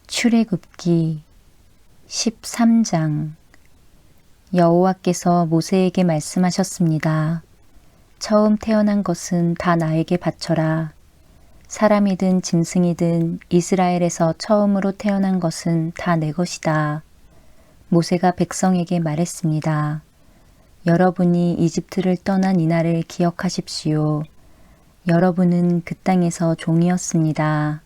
출애굽기 13장. 여호와께서 모세에게 말씀하셨습니다. 처음 태어난 것은 다 나에게 바쳐라. 사람이든 짐승이든 이스라엘에서 처음으로 태어난 것은 다 내 것이다. 모세가 백성에게 말했습니다. 여러분이 이집트를 떠난 이날을 기억하십시오. 여러분은 그 땅에서 종이었습니다.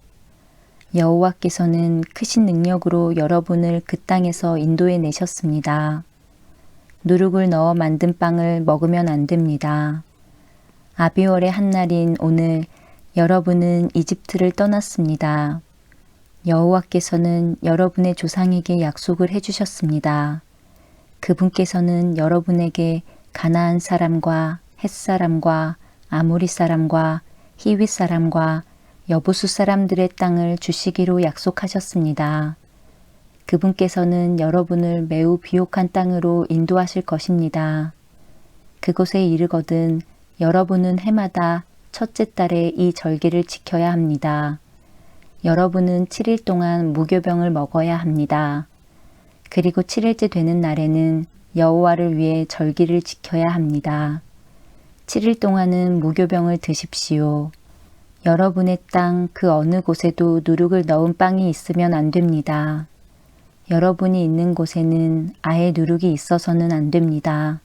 여호와께서는 크신 능력으로 여러분을 그 땅에서 인도해 내셨습니다. 누룩을 넣어 만든 빵을 먹으면 안 됩니다. 아비월의 한날인 오늘 여러분은 이집트를 떠났습니다. 여호와께서는 여러분의 조상에게 약속을 해주셨습니다. 그분께서는 여러분에게 가나안 사람과 헷 사람과 아모리 사람과 히윗 사람과 여부수 사람들의 땅을 주시기로 약속하셨습니다. 그분께서는 여러분을 매우 비옥한 땅으로 인도하실 것입니다. 그곳에 이르거든 여러분은 해마다 첫째 달에 이 절기를 지켜야 합니다. 여러분은 7일 동안 무교병을 먹어야 합니다. 그리고 7일째 되는 날에는 여호와를 위해 절기를 지켜야 합니다. 7일 동안은 무교병을 드십시오. 여러분의 땅 그 어느 곳에도 누룩을 넣은 빵이 있으면 안 됩니다. 여러분이 있는 곳에는 아예 누룩이 있어서는 안 됩니다.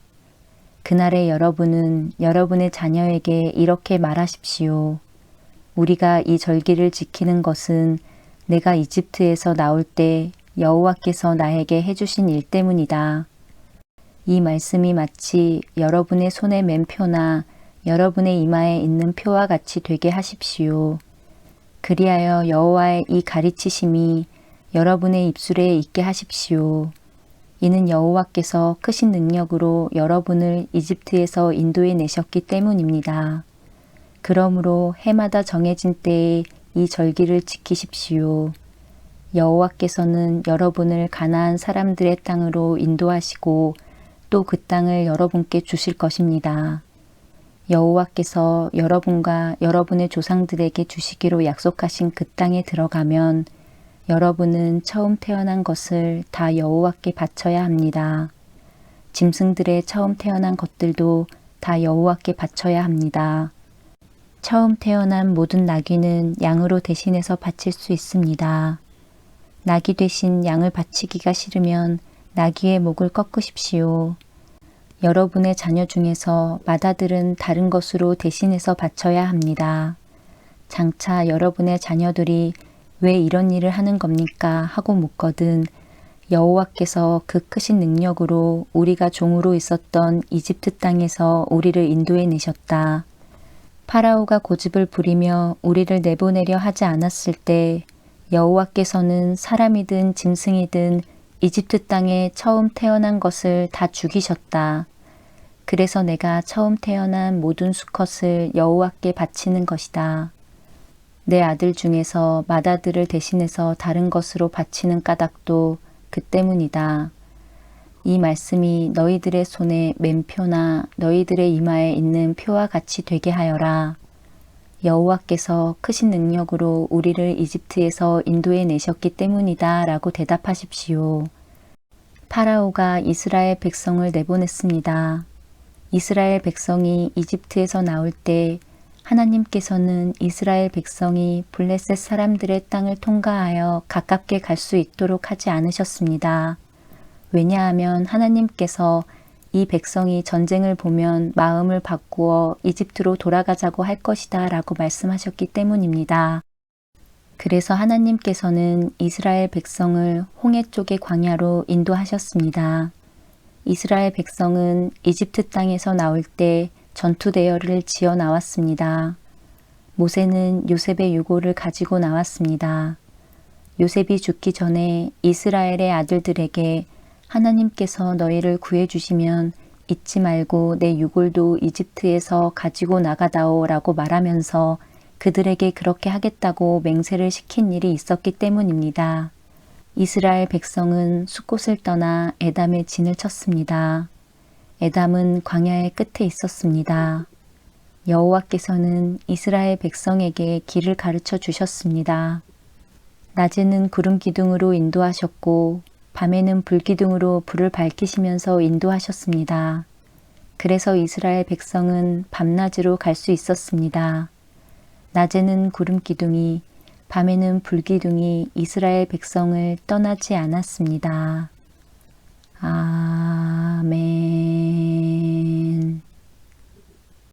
그날에 여러분은 여러분의 자녀에게 이렇게 말하십시오. 우리가 이 절기를 지키는 것은 내가 이집트에서 나올 때 여호와께서 나에게 해주신 일 때문이다. 이 말씀이 마치 여러분의 손에 맨 표나 여러분의 이마에 있는 표와 같이 되게 하십시오. 그리하여 여호와의 이 가르치심이 여러분의 입술에 있게 하십시오. 이는 여호와께서 크신 능력으로 여러분을 이집트에서 인도해 내셨기 때문입니다. 그러므로 해마다 정해진 때에 이 절기를 지키십시오. 여호와께서는 여러분을 가나안 사람들의 땅으로 인도하시고 또 그 땅을 여러분께 주실 것입니다. 여호와께서 여러분과 여러분의 조상들에게 주시기로 약속하신 그 땅에 들어가면 여러분은 처음 태어난 것을 다 여호와께 바쳐야 합니다. 짐승들의 처음 태어난 것들도 다 여호와께 바쳐야 합니다. 처음 태어난 모든 나귀는 양으로 대신해서 바칠 수 있습니다. 나귀 대신 양을 바치기가 싫으면 나귀의 목을 꺾으십시오. 여러분의 자녀 중에서 맏아들은 다른 것으로 대신해서 바쳐야 합니다. 장차 여러분의 자녀들이 왜 이런 일을 하는 겁니까? 하고 묻거든 여호와께서 그 크신 능력으로 우리가 종으로 있었던 이집트 땅에서 우리를 인도해 내셨다. 파라오가 고집을 부리며 우리를 내보내려 하지 않았을 때 여호와께서는 사람이든 짐승이든 이집트 땅에 처음 태어난 것을 다 죽이셨다. 그래서 내가 처음 태어난 모든 수컷을 여호와께 바치는 것이다. 내 아들 중에서 맏아들을 대신해서 다른 것으로 바치는 까닭도 그 때문이다. 이 말씀이 너희들의 손에 맨 표나 너희들의 이마에 있는 표와 같이 되게 하여라. 여호와께서 크신 능력으로 우리를 이집트에서 인도해 내셨기 때문이다 라고 대답하십시오. 파라오가 이스라엘 백성을 내보냈습니다. 이스라엘 백성이 이집트에서 나올 때 하나님께서는 이스라엘 백성이 블레셋 사람들의 땅을 통과하여 가깝게 갈 수 있도록 하지 않으셨습니다. 왜냐하면 하나님께서 이 백성이 전쟁을 보면 마음을 바꾸어 이집트로 돌아가자고 할 것이다 라고 말씀하셨기 때문입니다. 그래서 하나님께서는 이스라엘 백성을 홍해 쪽의 광야로 인도하셨습니다. 이스라엘 백성은 이집트 땅에서 나올 때 전투 대열을 지어 나왔습니다. 모세는 요셉의 유고를 가지고 나왔습니다. 요셉이 죽기 전에 이스라엘의 아들들에게 하나님께서 너희를 구해주시면 잊지 말고 내 유골도 이집트에서 가지고 나가다오 라고 말하면서 그들에게 그렇게 하겠다고 맹세를 시킨 일이 있었기 때문입니다. 이스라엘 백성은 숫곳을 떠나 에담에 진을 쳤습니다. 에담은 광야의 끝에 있었습니다. 여호와께서는 이스라엘 백성에게 길을 가르쳐 주셨습니다. 낮에는 구름 기둥으로 인도하셨고 밤에는 불 기둥으로 불을 밝히시면서 인도하셨습니다. 그래서 이스라엘 백성은 밤낮으로 갈 수 있었습니다. 낮에는 구름 기둥이, 밤에는 불 기둥이 이스라엘 백성을 떠나지 않았습니다. 아멘.